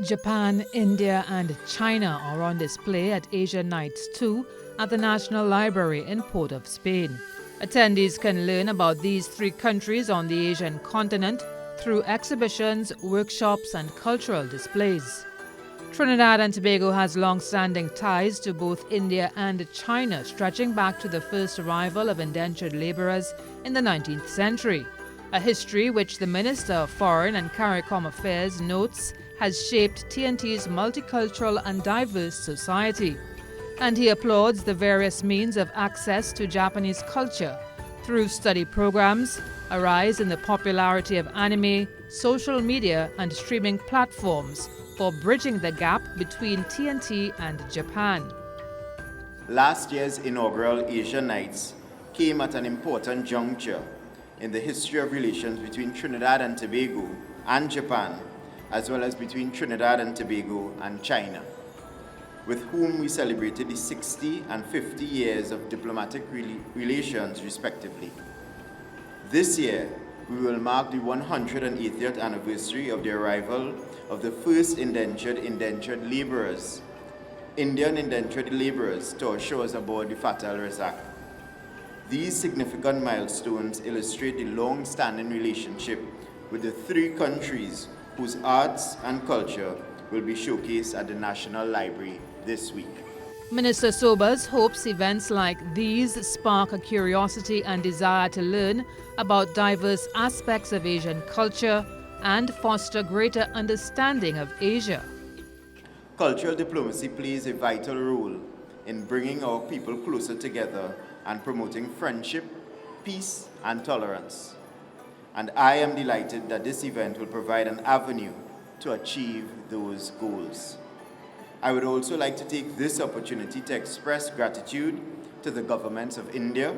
Japan, India and China are on display at Asia Nights 2 at the National Library in Port of Spain. Attendees can learn about these three countries on the Asian continent through exhibitions, workshops and cultural displays. Trinidad and Tobago has long-standing ties to both India and China, stretching back to the first arrival of indentured labourers in the 19th century, a history which the Minister of Foreign and CARICOM Affairs notes has shaped TNT's multicultural and diverse society. And he applauds the various means of access to Japanese culture through study programs, a rise in the popularity of anime, social media and streaming platforms for bridging the gap between TNT and Japan. Last year's inaugural Asia Nights came at an important juncture in the history of relations between Trinidad and Tobago and Japan, as well as between Trinidad and Tobago and China, with whom we celebrated the 60 and 50 years of diplomatic relations respectively. This year, we will mark the 180th anniversary of the arrival of the first indentured labourers, Indian indentured labourers, to our shores aboard the Fatal Razak. These significant milestones illustrate the long-standing relationship with the three countries whose arts and culture will be showcased at the National Library this week. Minister Sobers hopes events like these spark a curiosity and desire to learn about diverse aspects of Asian culture and foster greater understanding of Asia. Cultural diplomacy plays a vital role in bringing our people closer together and promoting friendship, peace, and tolerance. And I am delighted that this event will provide an avenue to achieve those goals. I would also like to take this opportunity to express gratitude to the governments of India,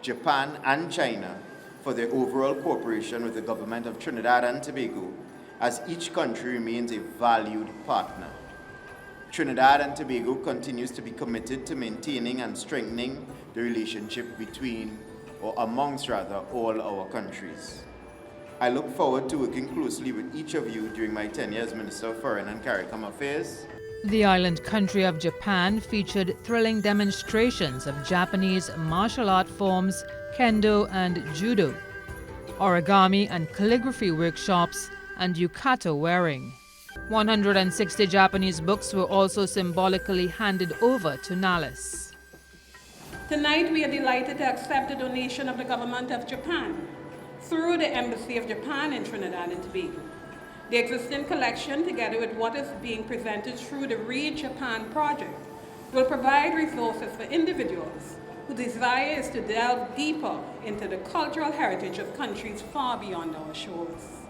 Japan, and China for their overall cooperation with the government of Trinidad and Tobago, as each country remains a valued partner. Trinidad and Tobago continues to be committed to maintaining and strengthening the relationship between, or amongst rather, all our countries. I look forward to working closely with each of you during my tenure as Minister of Foreign and CARICOM Affairs. The island country of Japan featured thrilling demonstrations of Japanese martial art forms, kendo and judo, origami and calligraphy workshops, and yukata wearing. 160 Japanese books were also symbolically handed over to NALIS. Tonight we are delighted to accept the donation of the government of Japan through the Embassy of Japan in Trinidad and Tobago. The existing collection, together with what is being presented through the Read Japan project, will provide resources for individuals whose desire is to delve deeper into the cultural heritage of countries far beyond our shores.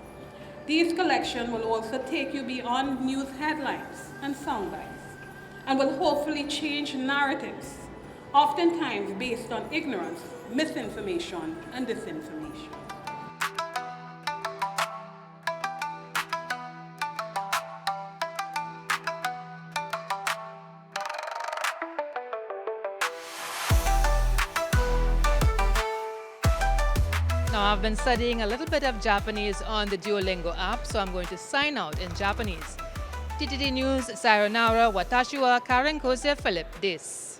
These collections will also take you beyond news headlines and soundbites, and will hopefully change narratives, oftentimes based on ignorance, misinformation, and disinformation. Now, I've been studying a little bit of Japanese on the Duolingo app, so I'm going to sign out in Japanese. TTT News, sayonara, watashi wa Karen Cozier-Phillip desu.